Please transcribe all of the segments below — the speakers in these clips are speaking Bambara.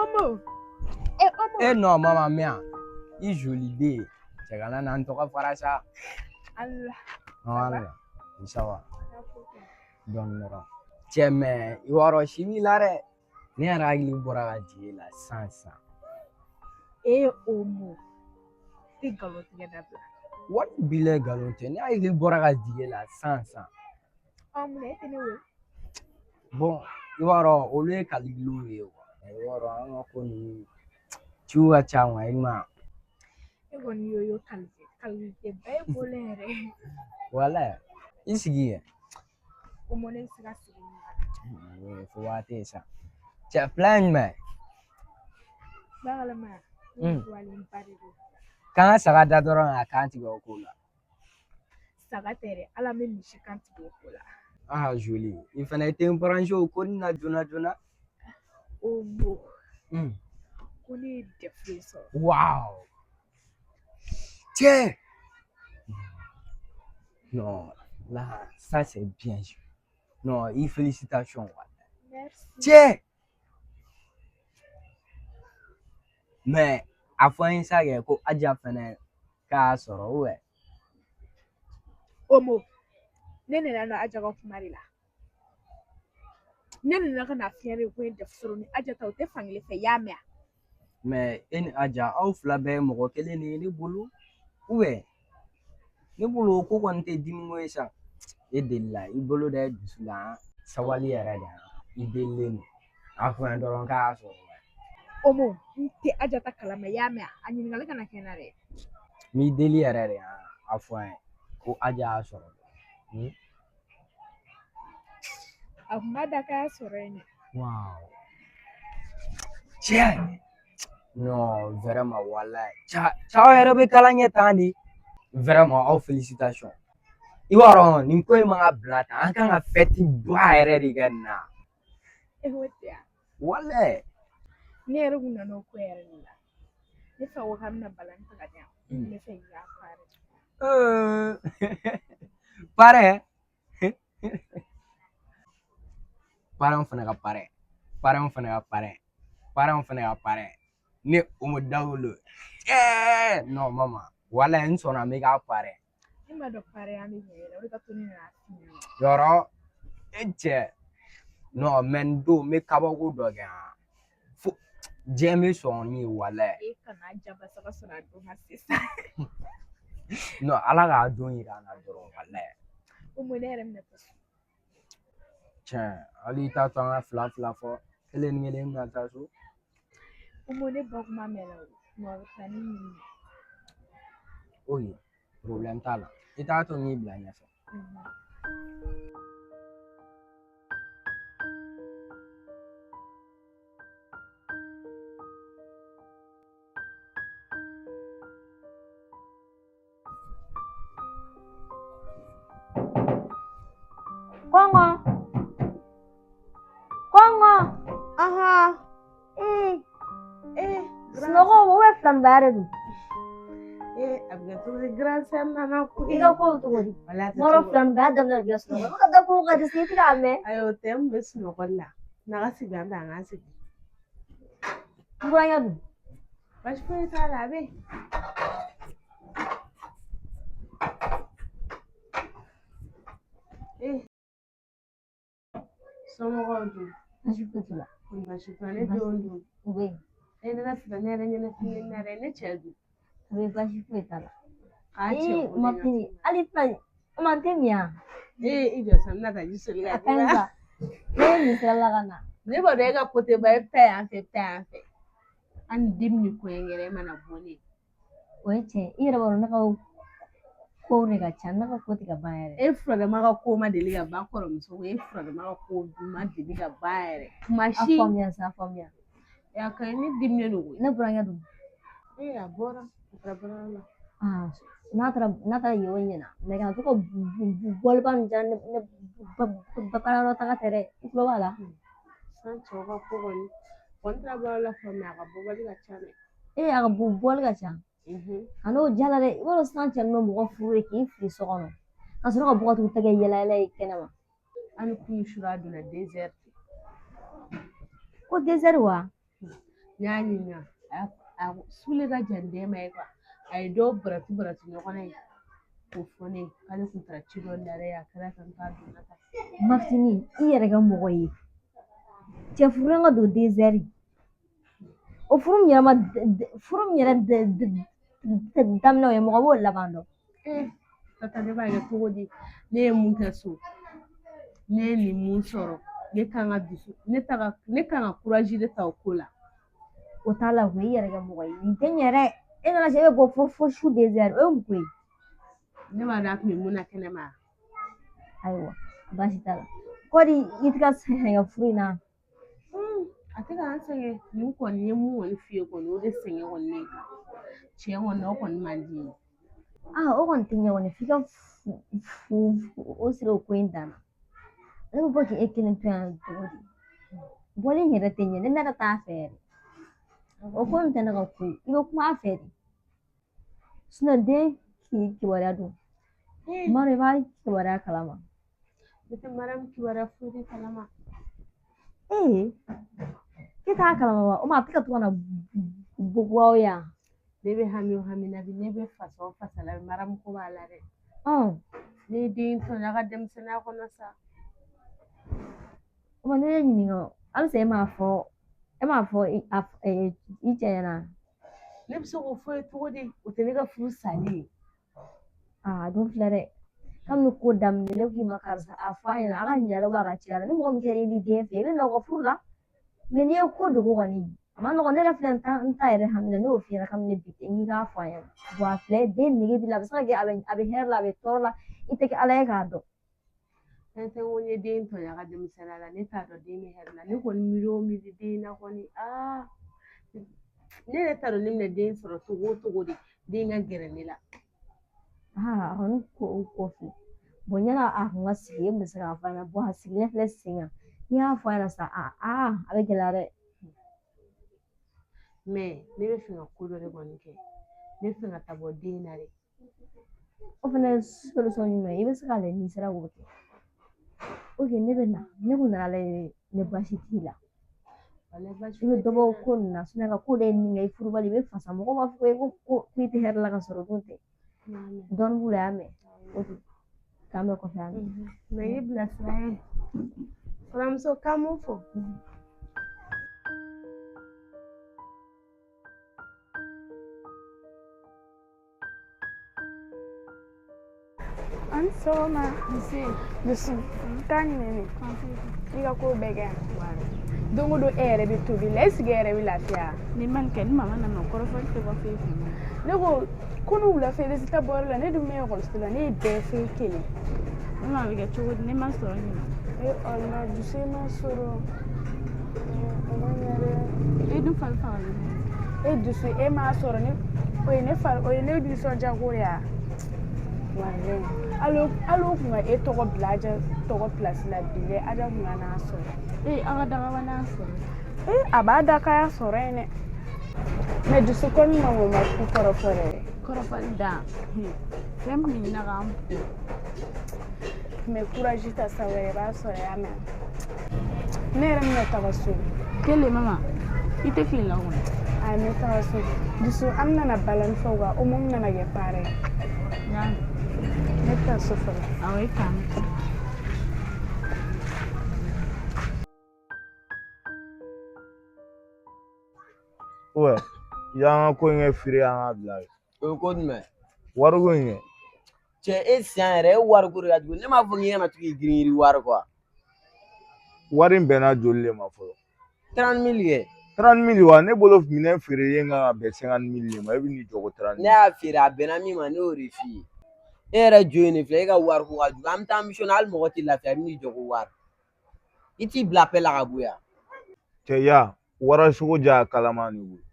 Omo. Eh non, maman mia. Il joli dé. C'est quand on entend faire ça. Allah. Voilà. Ça va. Donc, tiens, mais il va y chimie là. Ni ragli bora di la sansa. Omo. Ti galon tigɛ dabila. What bile galon tɛ ni ragli bora di la sansa. Mun e tɛ ne wele. Bon, i b'a dɔn olu ye kalilu ye wa. I b'a dɔn an ka ko ni ciw ka ca wa i ma. E kɔni y'o kalite bɛɛ ye bolo yɛrɛ. Wala i sigi ye. Omo ne bɛ se ka sigi Fo waati sa. Cɛ plan jumɛn? Bagalama. Walen ba de don. K'an ka saga da dɔrɔn a kan tigɛ o ko la. Saga tɛ dɛ, Ala bɛ misi kan tigɛ o ko la. Ah joli. I fana tɛ n branché o ko nin na joona. Omo. Ko ne ye defu sɔrɔ. Wow. Tiens. Non, là, ça c'est bien joué. Non, félicitations. Merci. Tiens. Mais a fɔ n ye sa kɛ ko Aja fana k'a sɔrɔ ouais. Omo. Ne nana na Aja ka kuma de la. Ne nana ka na fiɲɛ de ko ye defu sɔrɔ ni Aja ta o tɛ fankelen fɛ y'a mɛn. Mais e ni Aja aw fila bɛɛ ye mɔgɔ kelen de ye ne bolo ouais. Ne bolo ko kɔni tɛ dimi ko ye sa. E delila i bolo da dusu la sabali yɛrɛ de i delilen don. A fɔ n ye dɔrɔn k'a y'a sɔrɔ. Omo, n tɛ Aja ta kalama y'a mɛn a ɲininkali kana kɛ n na dɛ. N'i deli yɛrɛ de a fɔ n ye ko Aja y'a sɔrɔ. A kun b'a da k'a y'a sɔrɔ yen dɛ. Wow. Tiens. Non, vraiment, wallahi. Caw yɛrɛ bɛ kalan ɲɛ tan de. Vraiment, aw félicitations. I b'a dɔn nin ko in man ka bila tan an kan ka fête ba yɛrɛ de kɛ nin na. E ko tɛ yan. Wallahi. Ne yɛrɛ kun nana o ko yɛrɛ de la. Ne fa ko k'a bɛna balani ta ka di yan. Ne fɛ k'i k'a pare. Parents fana ka pare. Parents fana ka pare. Ne Omo Dawolo. Non maman. Wallahi n sɔnna n bɛ k'a pare. Ne ma dɔn pare an bɛ ɲɛ yɛrɛ o de ka to ne nana f'i ɲɛna. Yɔrɔ e cɛ. Non mais n don n bɛ kabako dɔ kɛ fo diɲɛ bɛ sɔn ni ye wallahi. E kana jabasaga sɔrɔ a don ma sisan. Non Ala k'a don yira an na dɔrɔn wallahi. Omo ne yɛrɛ minɛ tɛ so. Tiɲɛ hali i t'a to an ka fila fɔ kelen ni kelen bɛna taa so. Omo ne ba kuma mɛn la o ma bɛ taa ni ɲini. Oui, problème t'a la. I t'a to n k'i bila ɲɛfɛ. Kɔngɔ. Sunɔgɔ o bɛ filan baara dun. A bɛ kɛ cogo di grandeur nana ko I ka ko cogo di? Mɔrɔ filan bɛɛ daminɛ kɛ sunɔgɔ. Ne ka da ko ka di se ti k'a mɛn. Ayi o tɛ n bɛ sunɔgɔ la. N'a ka sigi an bɛ an ka sigi. N burankɛ dun. Baasi foyi t'a la a bɛ yen. Somɔgɔw dun. Baasi foyi t'u la. Baasi foyi ne denw dun. U bɛ yen. Ne nana filɛ ne yɛrɛ ɲɛnafin na dɛ ne cɛ dun. A bɛ baasi foyi t'a la. K'a cɛ Ma fini hali filan o man tɛ min yan. I jɔ sa n bɛna taa ji soli ka A ka ɲi sa. Ne ye nin sira la ka na. Ne b'a dɔn e ka kote ba e bɛ taa yan fɛ bɛ taa yan fɛ. An ni den ni kɔɲɔnkɛ mana bɔ ne. O ye tiɲɛ i yɛrɛ b'a dɔn ne ka kow de ka ca ne ka ko tɛ ka ban yɛrɛ. E furadama ka ko ma deli ka ban kɔrɔmuso ko e furadama ka ko ma deli ka ban yɛrɛ. Kuma si. A faamuya sa a faamuya. A ka ɲi ne diminen don. Ne burankɛ dun. A bɔra a taara baara la. N'a taara yen o ɲɛna mɛ ka to ka bɔliba nin diya ne baarayɔrɔ taga tɛ dɛ i tulo b'a la. San cɛw ka ko kɔni taara baara la faamuya a ka bɔbali ka ca dɛ. A ka bɔli ka ca. A n'o jala dɛ i b'a dɔn san cɛ ninnu bɛ mɔgɔ furu de k'i fili so kɔnɔ ka sɔrɔ ka bɔ ka t'u tɛgɛ yɛlɛ ye kɛnɛma. Hali kunu sura donna désert. Ko désert wa ɲa a sule ka jan den ma ye a ye dɔw barati ɲɔgɔn na ye k'o fɔ ne ye k'ale kun taara ci dɔ la dɛ a kɛra tan k'a donna tan Martini i yɛrɛ kɛ mɔgɔ ye cɛ furulen ka don désert o furu min yɛrɛ daminɛ o ye mɔgɔ b'o laban dɔn tata ne b'a kɛ cogo di ne ye mun kɛ so ne ye nin mun sɔrɔ ne kan ka courage de ta o ko la o t'a la koyi i yɛrɛ kɛ mɔgɔ ye nin tɛ ɲɛ dɛ e nana se e bɛ bɔ fo su désert o ye mun ko ye ne b'a dɔn a tun bɛ mun na kɛnɛma ayiwa baasi t'a la kɔdi i tɛ ka sɛgɛn furu in na a tɛ k'an sɛgɛn nin kɔni ye mun kɔni f'i ye kɔni o de sɛgɛn kɔni ne kan tiɲɛ kɔni o kɔni man di n ye o kɔni tɛ ɲɛ kɔni f'i ka o siri o ko in dan na ne bɛ fɔ k'e kelen to yan cogo di bɔli in yɛrɛ tɛ ɲɛ ne yɛrɛ t'a fɛ yɛrɛ o ko in tɛ ne ka ko ye i bɛ kuma a fɛ de den k'i kibaruya don tuma dɔ i b'a kibaruya kalama ne tɛ Mariyamu kibaruya foyi de kalama e t'a kalama wa o ma a bɛ ka to ka na bɔ aw yan ne bɛ hami o hami na bi ne bɛ fasa o fasa la Mariyamu ko b'a la dɛ ne ye den tɔɲɔ a ka denmisɛnninya kɔnɔ sa o ma ne ye ɲininka halisa e m'a fɔ i cɛ ɲɛna ne bɛ se k'o fɔ ye cogo di o tɛ ne ka furu sali ye a don filɛ dɛ kabini ko daminɛ ne k'i ma karisa a fɔ a ɲɛna a ka ɲininkali b'a ka ciya la ni mɔgɔ min kɛra i ni den fɛ i bɛ na o ka furu la n'i ye ko dogo kɔni a ma nɔgɔn ne yɛrɛ filɛ n ta yɛrɛ hami na ne y'o f'i ɲɛna kabini bi tɛ n k'i k'a fɔ a ɲɛna a filɛ den nege b'i la a bɛ se ka kɛ a bɛ hɛrɛ la a bɛ tɔɔrɔ la i tɛ kɛ ala ye k'a dɔn fɛn tɛ ko n ye den tɔɲɔ a ka denmisɛnninya la ne t'a dɔn den bɛ hɛrɛ la ne kɔni miiri o miiri den na kɔni ne yɛrɛ t'a dɔn ne bɛna den sɔrɔ cogo o cogo de den ka gɛrɛ ne la a kɔni ko filɛ yan'a a kun ka sigi e kun bɛ se k'a fɔ a ɲɛna a sigilen filɛ sen kan n'i y'a fɔ a ɲɛna sa a bɛ gɛlɛya dɛ ne bɛ fɛ ka ko dɔ de kɔni kɛ ne bɛ fɛ ka taa bɔ den na de o fana ye solution ɲuman ye i bɛ se k'a lajɛ n'i sera k'o kɛ ne bɛ na ne kun nana lajɛ ne baasi t'i la i bɛ dɔ bɔ ko nin na ka ko de ye nin kɛ i furubali i bɛ fasa mɔgɔw b'a fɔ ko i tɛ hɛrɛ la ka sɔrɔ o dun tɛ dɔɔnin b'u la y'a mɛn o don k'an bɛ kɔfɛ yan mɛ i bilasira ye buramuso k'an m'o fɔ an sɔgɔma dusu taa ɲinɛ i ka ko bɛɛ kɛ don o don e yɛrɛ bɛ tobi la eseke e yɛrɛ bɛ lafiya ni man kɛ ni mama nana kɔrɔfɔli tɛ bɔ foyi fɛ ne ko kunu wulafɛ i bɛ se ta bɔyɔrɔ la ne dun bɛ ekɔliso la ne ye bɛɛ fɛ kelen mama a bɛ kɛ cogo di ne ma sɔrɔ ɲina ɔlɔ dusu ma sɔrɔ o ma ɲɛ dɛ e dun fari fagalen e dusu e m'a sɔrɔ ne o ye ne nisɔndiya ko ya hali o kun ka e tɔgɔ bila aja tɔgɔ pilasi la bi dɛ aja kun ka n'a sɔrɔ an ka daga n'a sɔrɔ a b'a da k'a y'a sɔrɔ yen dɛ mɛ dusu kɔni ma mɔ ma ku kɔrɔfɔ dɛ kɔrɔfɔli da fɛn min ɲina k'an bon mɛ kuraji ta sa wɛrɛ b'a sɔrɔ y'a mɛn ne yɛrɛ bɛna taga so kelen mama i tɛ fili la kɔni a ne taga so dusu an bɛna balani fɛw kan o mun bɛna kɛ baara ye ne bɛ taa so fɔlɔ awɔ i kan y'an ka ko in kɛ feere y'an ka bila ye o ye ko jumɛn wariko in kɛ cɛ e siyan yɛrɛ e wari ko de ka jugu ne m'a fɔ k'i kana to k'i girin yiri wari kɔ wari in bɛnna joli le ma fɔlɔ 30 000 kɛ 30 000 wa ne bolo minɛn feerelen kan ka bɛn 50 000 de ma e bɛ n'i jɔ ko 30 000 ne y'a feere a bɛnna min ma ne y'o de f'i ye e yɛrɛ jo ye ne filɛ e ka wari ko ka jugu an bɛ taa mission na hali mɔgɔ tɛ lafiya i bɛ n'i jɔ ko wari i t'i bila pɛ la ka bɔ yan cɛ ya wara sugu ja kalama ni bolo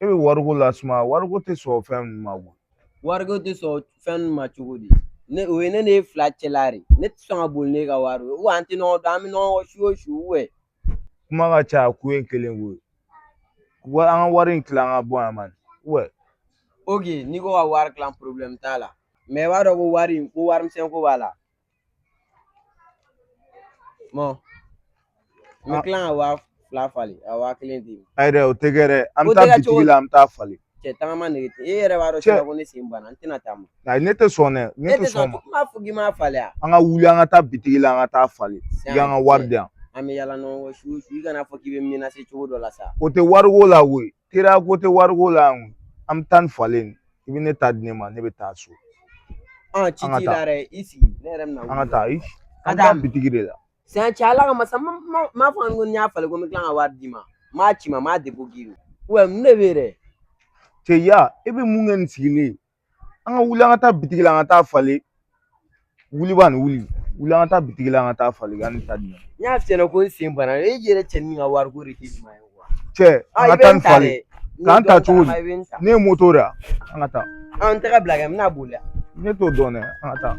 e bɛ wariko lasuma wariko tɛ sɔrɔ fɛn ninnu ma bɔ wariko tɛ sɔn fɛn ninnu ma cogo di o ye ne n'e fila cɛla de ne tɛ sɔn ka boli n'e ka wari ye wa an tɛ ɲɔgɔn dɔn an bɛ ɲɔgɔn kɔ su o su kuma ka ca ku ye kelen ko ye an ka wari in tilan an ka bɔ yan man ok n'i ko ka wari tilan problème t'a la mɛ i b'a dɔn ko warimisɛn ko b'a la bon n bɛ tila ka fila falen a waa kelen di Ayi dɛ o tɛ kɛ dɛ an bɛ O tɛ taa kɛ bitigi cogo la an bɛ taa falen. cɛ tagama nege tɛ e yɛrɛ b'a dɔn Cɛ sisan ko ne sen banna n tɛna taa ma ayi ne tɛ sɔn dɛ ne e tɛ tɛ sɔn sɔn ma. n b'a fɔ k'i m'a falen a An ka wuli an ka taa bitigi la an ka taa falen i ka an ka wari di yan. an bɛ yala ɲɔgɔn kɔ su i kana fɔ k'i bɛ menase cogo dɔ la sa O tɛ wariko la koyi teriya ko tɛ wariko la yan an bɛ taa ni falen i bɛ ne ta di ne ma ne bɛ taa so. ci t'i la dɛ i sigi ne yɛrɛ bɛna An ka taa an bɛ taa taa bitigi de la. sisan cɛ ala ka masa m'a fɔ ko n'i y'a falen ko n bɛ tila ka wari d'i ma m'a ci ma m'a depo k'i mun de bɛ yen dɛ Cɛ ya e bɛ mun kɛ nin sigilen an ka wuli an ka taa bitigi la an ka taa falen wuli ba nin wuli an ka taa bitigi la an ka taa falen ka nin ta di ne ma. n y'a f'i ɲɛna ko n sen bana e yɛrɛ cɛ ni ka wariko de tɛ juma ye Cɛ an ka taa ni falen k'an ta cogo di ne ye moto de an ka taa. An tɛ ka bila kɛ n bɛna boli ne t'o dɔn dɛ an ka taa.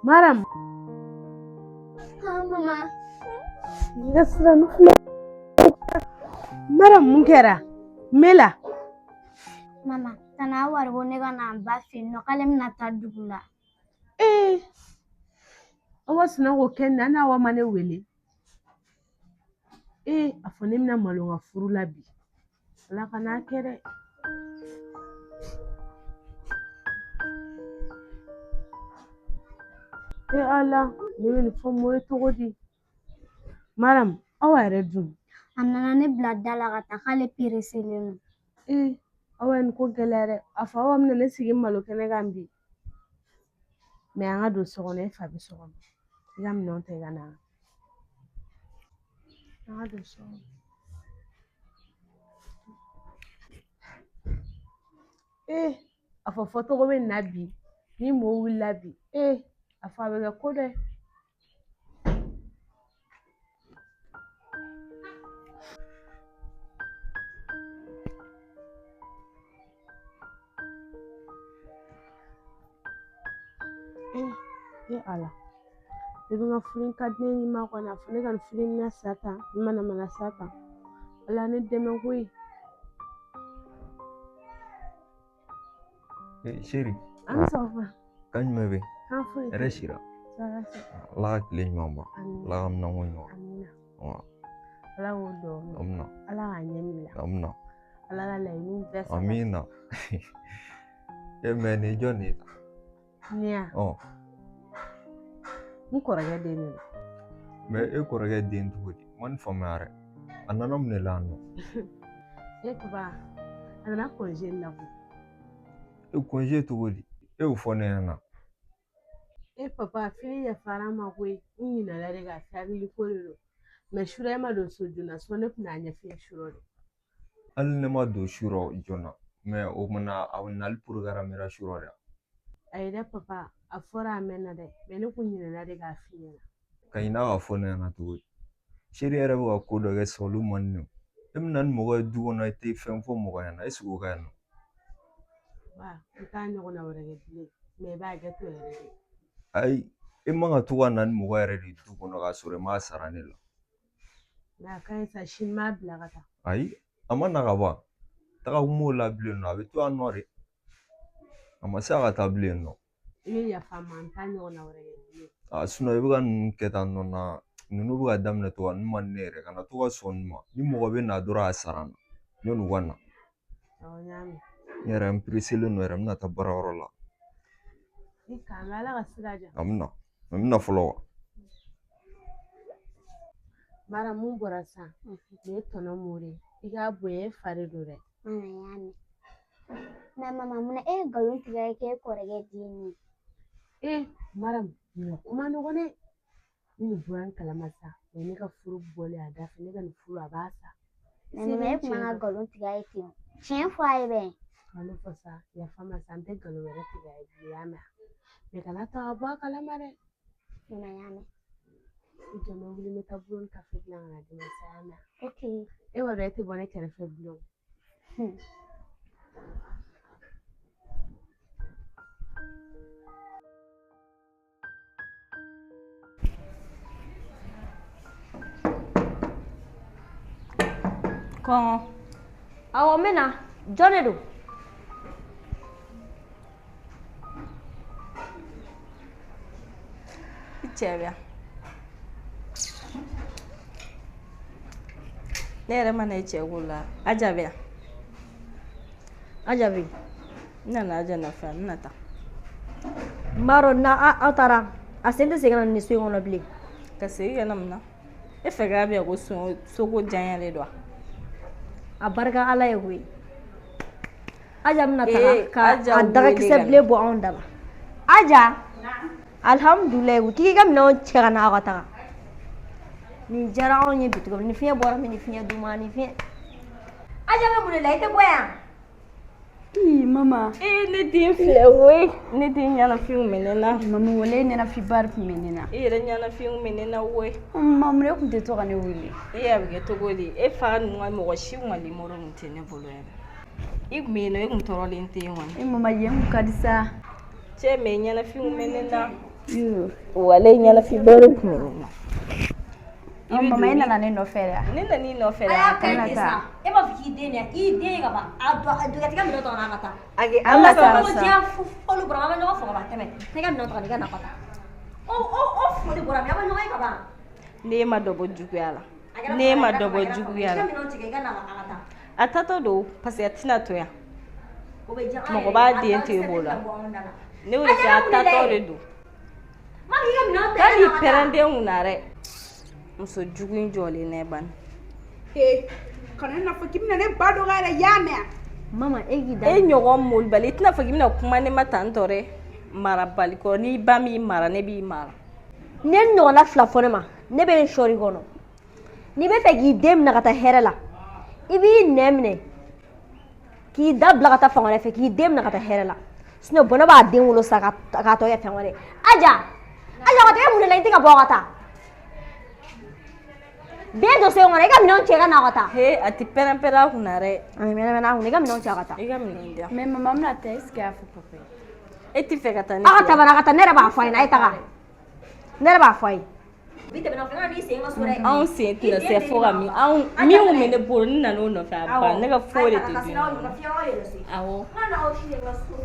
Maram. Mama. Maram mun kɛra Mela. Mama, kana wari ko ne ka na n ba fɛ yen nɔ k'ale bɛna taa dugu la. Awa sinako kɛ na n'awa ma ne wele. A fɔ ne bɛna malo ka furu la bi. Ala ka n'a kɛ dɛ. Ala, ne bɛ nin fɔ mɔ ye cogo di? Maram, awa yɛrɛ dun. A nana ne bila da la ka taa k'ale pereselen don. Awa nin ko gɛlɛya dɛ. A fɔ awa bɛna ne sigi malo kɛnɛ kan bi. Mais an ka don so kɔnɔ e fa bɛ so kɔnɔ. I ka minɛnw ta i ka na. An ka don so. A fɔ fɔcogo bɛ na bi ni mɔɔ wulila bi a fɔ a bɛ kɛ ko dɔ ye. Ala ne bɛ n ka furu ka di ne ma kɔni a fɔ ne ka nin furu minɛ sa tan n mana sa tan Ala ne dɛmɛ koyi. Chérie. An sɔgɔma. Kan jumɛn bɛ? Kan foyi tɛ. Hɛrɛ sira. Ala ka tile ɲuman ban. Ala ka minɛnko ɲuman. Amina. Wa. Ala k'o dɔn. Amina. Ala k'a ɲɛ minɛ. Amina. Ala ka laɲiniw bɛɛ sabati. Amina. Mɛ nin jɔn de ye? Ne ya. N kɔrɔkɛ den de don. Mɛ e kɔrɔkɛ den cogo di? Ma nin faamuya dɛ. A nana mun de la yan nɔ? Papa a nana congé la koyi. Congé cogo di? E y'o fɔ ne ɲɛna. Papa fini yafara n ma koyi n ɲinɛna de k'a fɛ hakili ko de don mɛ sura ma don so joona so ne tɛna ɲɛfɛ sura de. Hali ne ma don sura joona mɛ o mana a nali programmera sura de. Ayi dɛ papa a fɔra a mɛnna dɛ mɛ ne kun ɲinɛna de k'a f'i ɲɛna. Ka ɲin'a ka fɔ ne ɲɛna cogo di? Chérie yɛrɛ bɛ ka ko dɔ kɛ sa olu man di ne ye. E bɛna ni mɔgɔ ye du kɔnɔ i tɛ fɛn fɔ mɔgɔ ɲɛna est-ce que o ka ɲi nɔ? Ba n t'a ɲɔgɔnna wɛrɛ kɛ bilen mɛ i b'a kɛ to yɛrɛ de. Ayi e man ka to ka na ni mɔgɔ yɛrɛ de du kɔnɔ k'a sɔrɔ i m'a sara ne la. Mɛ a ka ɲi sa sini m'a bila ka taa. Ayi a ma na ka ban taga kun b'o la bilen nɔ a bɛ to yan nɔ de a ma se a ka taa bilen nɔ. I bɛ yafa n ma n t'a ɲɔgɔnna wɛrɛ kɛ bilen. I bɛ ka ninnu kɛ tan nɔ na ninnu bɛ ka daminɛ cogoya ninnu man di ne yɛrɛ kana to ka sɔn ninnu ma ni mɔgɔ bɛ na dɔrɔn a sara n na yan'u ka na. Awɔ n y'a mɛn. N yɛrɛ n pereselen don yɛrɛ n bɛna taa baarayɔrɔ la. I kan bɛ Ala ka sira diya. A bɛna fɔlɔ wa. Mara mun bɔra sisan nin ye tɔnɔ Mori ye i k'a bonya e fa de don dɛ. Y'a mɛn. Mɛ mama munna e ye nkalon tigɛ k'e kɔrɔkɛ den ye? Mara nin kuma nɔgɔn dɛ. Ni nin bɔra n kalama sa o ye ne ka furu bɔlen a da fɛ ne ka nin furu a b'a sa. Mɛ e kuma ka nkalon tigɛ a ye ten tiɲɛ fɔ a ye bɛn. Ka ne fɔ sa yafa ma sa n tɛ nkalon wɛrɛ tigɛ a ye bilen y'a mɛn mɛ kana ta ka bɔ a kalama dɛ. Y'a mɛn. I jɔ n bɛ wuli n bɛ taa bulon kafe dilan ka na di ma sa y'a mɛn. Ok. E b'a dɔn e tɛ bɔ ne kɛrɛfɛ bilen. Kɔngɔ. Awɔ n bɛ na jɔn de don? I cɛ bɛ yan. Ne yɛrɛ mana i cɛ ko la Aja bɛ yan. Aja bɛ yen. N nana Aja nɔfɛ n bɛna taa. N b'a dɔn n'aw taara a sen tɛ segin ka na nin so in kɔnɔ bilen. Ka segin ka na mun na? E fɛ k'a bɛ yan ko soko janyalen don wa? A barika Ala ye koyi. Aja bɛna taga ka a dagakisɛ bilen bɔ anw da la. Aja. Alhamdulilayi u tigi ka minɛnw cɛ ka na aw ka taga. Nin diyara anw ye bi tuguni ni fiɲɛ bɔra min ni fiɲɛ duma ni fiɲɛ. Aja bɛ mun de la i tɛ bɔ yan. Mama. Ne den filɛ koyi ne den ɲɛnafinw minɛ na. Mama wala e ɲɛnafinba de tun bɛ ne na. E yɛrɛ ɲɛnafinw minɛ na koyi. Mama e tun tɛ to ka ne wele. E y'a bɛ kɛ cogo di? E fa ninnu ka mɔgɔ si kun ka numéro kun tɛ ne bolo yɛrɛ. I kun bɛ yen nɔ e kun tɔɔrɔlen tɛ yen kɔni. Mama yen kun ka di sa. Cɛ mɛ ɲɛnafinw minɛ na. Wala e ɲɛnafinba de kun bɛ ne na. Mama e nana ne nɔfɛ dɛ. Ne nana i nɔfɛ dɛ. A y'a kɛ sa. E b'a fɔ k'i den de ye k'i den ye ka ban a dugutigi minɛ tɔgɔ n'a ka taa. An ka taa sa. Diɲɛ fɔli bɔra an bɛ ɲɔgɔn fɔ ka ban tɛmɛ ne ka minɛn tɔgɔ n'i ka na ka taa. O foli bɔra mɛ an bɛ ɲɔgɔn ye ka ban. Ne ma dɔ bɔ juguya la. Ne ma dɔ bɔ juguya la. I ka minɛnw tigɛ i ka na ka taa. A tatɔ don parce que a tɛna to yan. Mɔgɔ b'a den to e bolo la. Ne y'o de fɛ a tatɔ de don. K'ali pɛrɛnden kun na dɛ. Muso jugu in jɔlen ne bani. Kana n'a fɔ k'i bɛna ne ba dɔgɔya dɛ y'a mɛn. Mama e k'i da. E ɲɔgɔn molibali i tɛna fɔ k'i bɛna kuma ne ma tan tɔ dɛ. Marabali kɔ n'i ba m'i mara ne b'i mara. ne ɲɔgɔnna fila fɔ ne ma ne bɛ n sɔri kɔnɔ n'i bɛ fɛ k'i den minɛ ka taa hɛrɛ la i b'i nɛ minɛ k'i da bila ka taa fan wɛrɛ fɛ k'i den minɛ ka taa hɛrɛ la sinon bɔnɛ b'a den wolo sa k'a tɔ kɛ fɛn wɛrɛ Aja ka taa mun de la i tɛ ka bɔ ka taa den to sen kɔnɔ i ka minɛnw cɛ ka na ka taa he a tɛ pɛrɛn-pɛrɛn a kunna dɛ a bɛ mɛnɛ-mɛnɛ a kunna i ka minɛnw cɛ ka taa i ka minɛn di yan Mais maman bɛna taa est-ce que a fɔ papa ye e tɛ fɛ ka taa ne aw ka fɛ tabara ka taa ne yɛrɛ b'a fɔ a ɲɛna a ye taga ne yɛrɛ b'a fɔ a ye bi tɛmɛna fɛn n'i sen ka so dɛ anw sen tɛna se fo ka min min kun bɛ ne bolo ne nan'o nɔfɛ a ban ne ka foyi de tɛ dun awɔ n ka na aw si de ka so